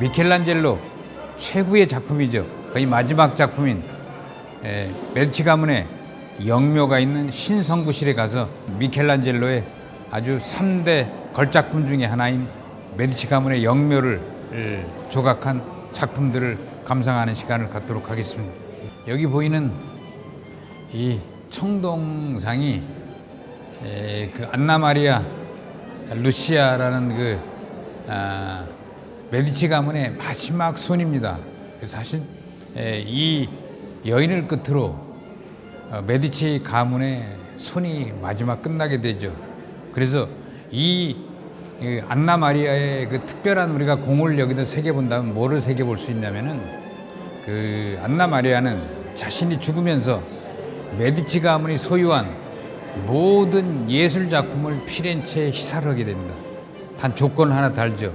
미켈란젤로 최고의 작품이죠. 거의 마지막 작품인 메디치 가문의 영묘가 있는 신성구실에 가서 미켈란젤로의 아주 3대 걸작품 중에 하나인 메디치 가문의 영묘를 조각한 작품들을 감상하는 시간을 갖도록 하겠습니다. 여기 보이는 이 청동상이 그 안나 마리아 루시아라는 메디치 가문의 마지막 손입니다. 사실 이 여인을 끝으로 메디치 가문의 손이 마지막 끝나게 되죠. 그래서 이 안나 마리아의 그 특별한 우리가 공을 여기다 새겨 본다면 뭐를 새겨 볼 수 있냐면은 그 안나 마리아는 자신이 죽으면서 메디치 가문이 소유한 모든 예술 작품을 피렌체에 희사하게 됩니다. 단 조건 하나 달죠.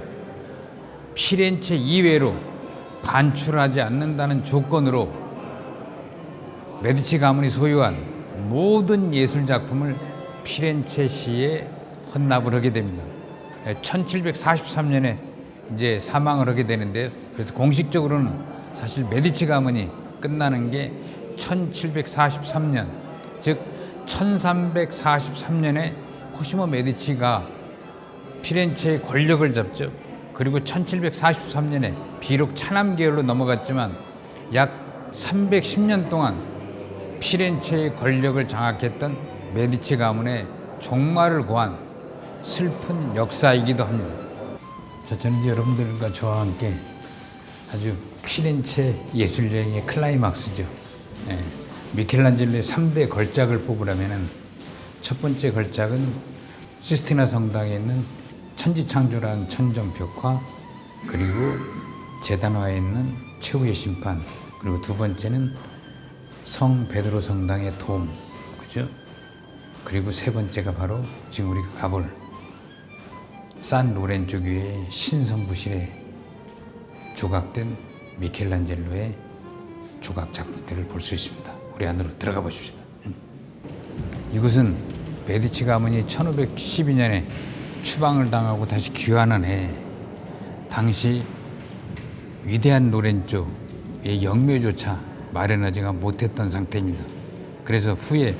피렌체 이외로 반출하지 않는다는 조건으로 메디치 가문이 소유한 모든 예술 작품을 피렌체시에 헌납을 하게 됩니다. 1743년에 이제 사망을 하게 되는데요. 그래서 공식적으로는 사실 메디치 가문이 끝나는 게 1743년, 즉 1343년에 코시모 메디치가 피렌체의 권력을 잡죠. 그리고 1743년에 비록 차남 계열로 넘어갔지만 약 310년 동안 피렌체의 권력을 장악했던 메디치 가문의 종말을 고한 슬픈 역사이기도 합니다. 저는 이제 여러분들과 저와 함께 아주 피렌체 예술여행의 클라이막스죠. 미켈란젤로의 3대 걸작을 뽑으라면 첫 번째 걸작은 시스티나 성당에 있는 천지창조라는 천정벽화, 그리고 제단화에 있는 최후의 심판, 그리고 두 번째는 성 베드로 성당의 돔, 그죠? 그리고 세 번째가 바로 지금 우리가 가볼 산 로렌조 교회의 신성구실에 조각된 미켈란젤로의 조각 작품들을 볼 수 있습니다. 우리 안으로 들어가 보십시다. 이곳은 메디치 가문이 1512년에 추방을 당하고 다시 귀환한 해 당시 위대한 로렌조의 영묘조차 마련하지가 못했던 상태입니다. 그래서 후에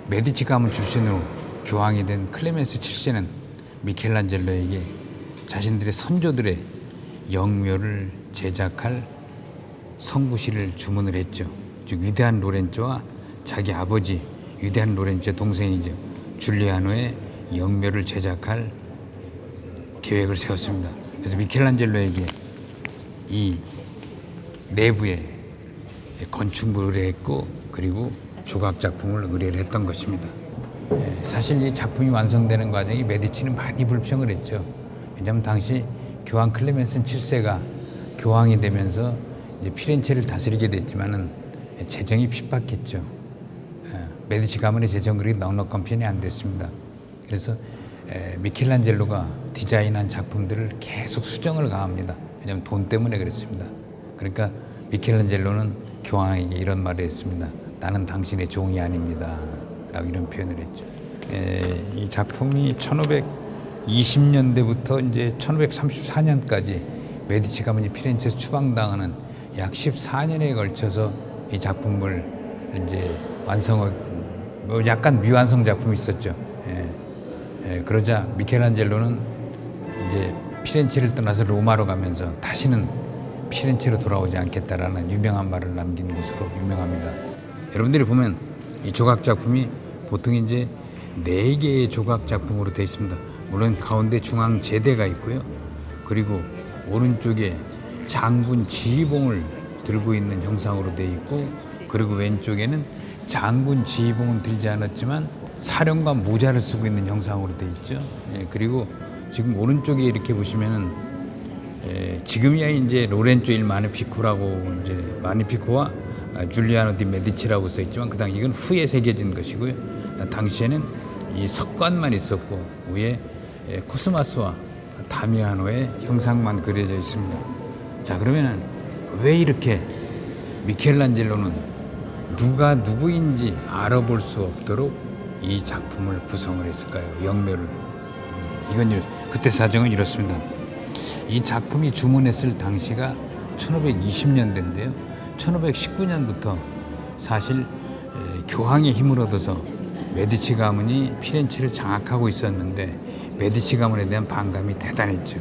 메디치 가문 출신으로 교황이 된 클레멘스 7세는 미켈란젤로에게 자신들의 선조들의 영묘를 제작할 성구실을 주문을 했죠. 즉 위대한 로렌조와 자기 아버지 위대한 로렌조의 동생이죠. 줄리아노의 영묘를 제작할 계획을 세웠습니다. 그래서 미켈란젤로에게 이 내부에 건축물을 의뢰했고 그리고 조각 작품을 의뢰를 했던 것입니다. 사실 이 작품이 완성되는 과정이 메디치는 많이 불평을 했죠. 왜냐하면 당시 교황 클레멘스 7세가 교황이 되면서 이제 피렌체를 다스리게 됐지만은 재정이 핍박했죠. 메디치 가문의 재정 그리 넉넉한 편이 안 됐습니다. 그래서 미켈란젤로가 디자인한 작품들을 계속 수정을 가합니다. 왜냐하면 돈 때문에 그랬습니다. 그러니까 미켈란젤로는 교황에게 이런 말을 했습니다. 나는 당신의 종이 아닙니다. 라고 이런 표현을 했죠. 이 작품이 1520년대부터 이제 1534년까지 메디치 가문이 피렌체에서 추방당하는 약 14년에 걸쳐서 이 작품을 이제 약간 미완성 작품이 있었죠. 그러자 미켈란젤로는 이제 피렌체를 떠나서 로마로 가면서 다시는 피렌체로 돌아오지 않겠다라는 유명한 말을 남긴 것으로 유명합니다. 여러분들이 보면 이 조각 작품이 보통 이제 4개의 조각 작품으로 되어 있습니다. 물론 가운데 중앙 제대가 있고요. 그리고 오른쪽에 장군 지휘봉을 들고 있는 형상으로 되어 있고, 그리고 왼쪽에는 장군 지휘봉은 들지 않았지만 사령관 모자를 쓰고 있는 형상으로 되어 있죠. 그리고 지금 오른쪽에 이렇게 보시면은 지금이야 이제 로렌조 일 마니피코라고 이제 마니피코와 줄리아노 디 메디치라고 써 있지만 그당 이건 후에 새겨진 것이고요. 당시에는 이 석관만 있었고 위에 코스마스와 다미아노의 형상만 그려져 있습니다. 자, 그러면은 왜 이렇게 미켈란젤로는 누가 누구인지 알아볼 수 없도록 이 작품을 구성을 했을까요? 영묘를. 이건 그때 사정은 이렇습니다. 이 작품이 주문했을 당시가 1520년대인데요. 1519년부터 사실 교황의 힘을 얻어서 메디치 가문이 피렌체를 장악하고 있었는데 메디치 가문에 대한 반감이 대단했죠.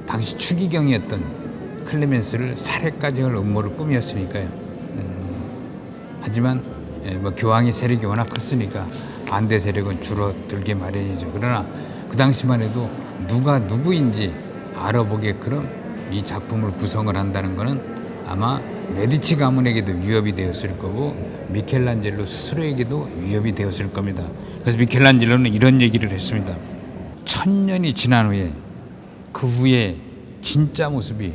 당시 추기경이었던 클레멘스를 살해까지 할 음모를 꾸몄으니까요. 하지만 뭐 교황의 세력이 워낙 컸으니까 반대 세력은 줄어들게 마련이죠. 그러나 그 당시만 해도 누가 누구인지 알아보게끔 이 작품을 구성을 한다는 것은 아마 메디치 가문에게도 위협이 되었을 거고 미켈란젤로 스스로에게도 위협이 되었을 겁니다. 그래서 미켈란젤로는 이런 얘기를 했습니다. 1000년이 지난 후에 그 후에 진짜 모습이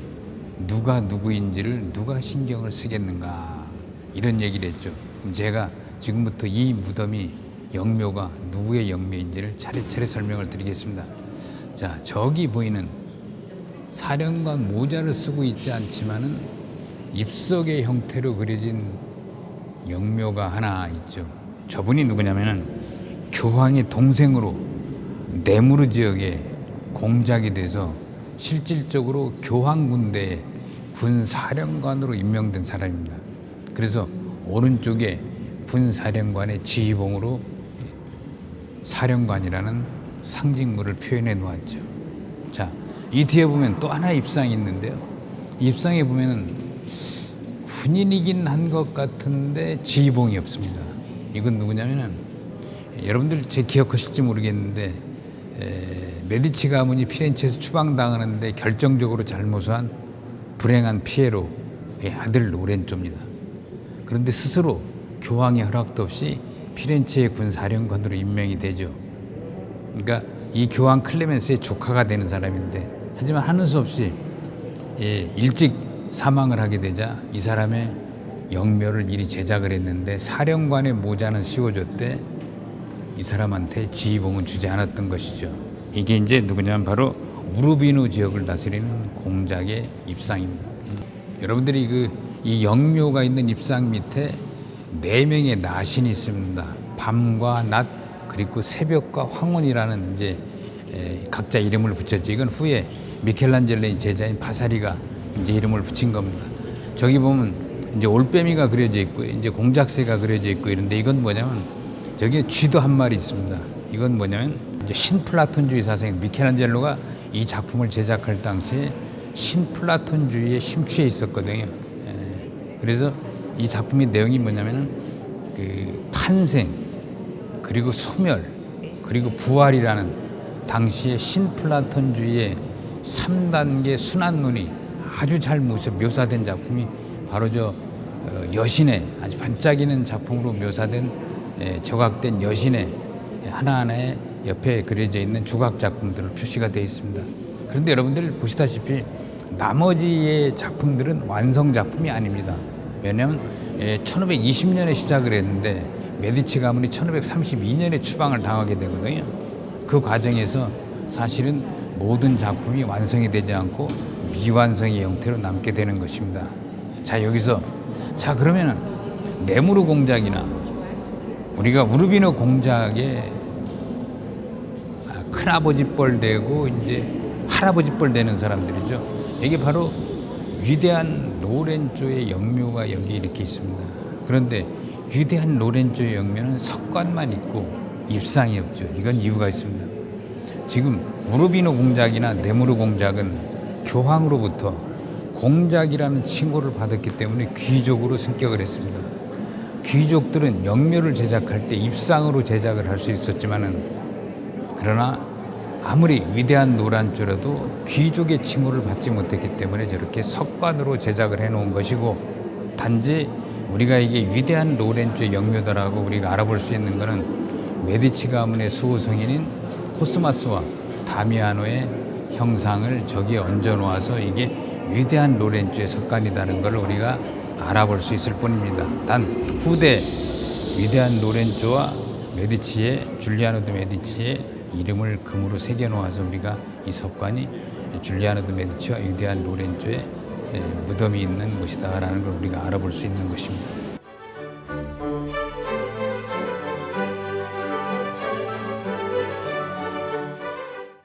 누가 누구인지를 누가 신경을 쓰겠는가 이런 얘기를 했죠. 그럼 제가 지금부터 이 무덤이 영묘가 누구의 영묘인지를 차례차례 설명을 드리겠습니다. 자, 저기 보이는 사령관 모자를 쓰고 있지 않지만은 ip석의 형태로 그려진 영묘가 하나 있죠. 저분이 누구냐면은 교황의 동생으로 네무르 지역에 공작이 돼서 실질적으로 교황 군대의 군 사령관으로 임명된 사람입니다. 그래서 오른쪽에 군 사령관의 지휘봉으로 사령관이라는 상징물을 표현해 놓았죠. 자, 이 뒤에 보면 또 하나의 입상이 있는데요. 입상에 보면은 군인이긴 한 것 같은데 지휘봉이 없습니다. 이건 누구냐면은 여러분들 제 기억하실지 모르겠는데 메디치 가문이 피렌체에서 추방당하는데 결정적으로 잘못한 불행한 피에로의 아들 로렌조입니다. 그런데 스스로 교황의 허락도 없이 피렌체의 군사령관으로 임명이 되죠. 그러니까 이 교황 클레멘스의 조카가 되는 사람인데 하지만 하는 수 없이 일찍 사망을 하게 되자 이 사람의 영묘를 미리 제작을 했는데 사령관의 모자는 씌워줬대 이 사람한테 지휘봉은 주지 않았던 것이죠. 이게 이제 누구냐면 바로 우르비노 지역을 다스리는 공작의 입상입니다. 여러분들이 이 영묘가 있는 입상 밑에 4명의 나신이 있습니다. 밤과 낮 그리고 새벽과 황혼이라는 이제 각자 이름을 붙였지. 이건 후에 미켈란젤로의 제자인 바사리가 이제 이름을 붙인 겁니다. 저기 보면 이제 올빼미가 그려져 있고 이제 공작새가 그려져 있고 이런데 이건 뭐냐면 저기 쥐도 한 마리 있습니다. 이건 뭐냐면 이제 신플라톤주의 사상 미켈란젤로가 이 작품을 제작할 당시에 신플라톤주의에 심취해 있었거든요. 그래서 이 작품의 내용이 뭐냐면은 그 탄생 그리고 소멸 그리고 부활이라는 당시의 신플라톤주의의 3단계 순환론이 아주 잘 묘사된 작품이 바로 저 여신의 아주 반짝이는 작품으로 묘사된 조각된 여신의 하나하나의 옆에 그려져 있는 조각 작품들로 표시가 되어 있습니다. 그런데 여러분들 보시다시피 나머지의 작품들은 완성 작품이 아닙니다. 왜냐하면 1520년에 시작을 했는데 메디치 가문이 1532년에 추방을 당하게 되거든요. 그 과정에서 사실은 모든 작품이 완성이 되지 않고 미완성의 형태로 남게 되는 것입니다. 자, 여기서 그러면은 네무르 공작이나 우리가 우르비노 공작의 큰아버지 뻘 되고 이제 할아버지 뻘 되는 사람들이죠. 이게 바로 위대한 로렌조의 영묘가 여기 이렇게 있습니다. 그런데 위대한 로렌조의 영묘는 석관만 있고 입상이 없죠. 이건 이유가 있습니다. 지금 우르비노 공작이나 네무르 공작은 교황으로부터 공작이라는 칭호를 받았기 때문에 귀족으로 승격을 했습니다. 귀족들은 영묘를 제작할 때 입상으로 제작을 할 수 있었지만은 그러나 아무리 위대한 노란조라도 귀족의 칭호를 받지 못했기 때문에 저렇게 석관으로 제작을 해놓은 것이고 단지 우리가 이게 위대한 로렌조의 영묘다라고 우리가 알아볼 수 있는 것은 메디치 가문의 수호성인인 코스마스와 다미아노의 형상을 저기에 얹어 놓아서 이게 위대한 로렌조의 석관이라는 것을 우리가 알아볼 수 있을 뿐입니다. 단 후대 위대한 로렌조와 메디치의 줄리아노 드 메디치의 이름을 금으로 새겨 놓아서 우리가 이 석관이 줄리아노 드 메디치와 위대한 로렌조의 무덤이 있는 곳이다라는 걸 우리가 알아볼 수 있는 것입니다.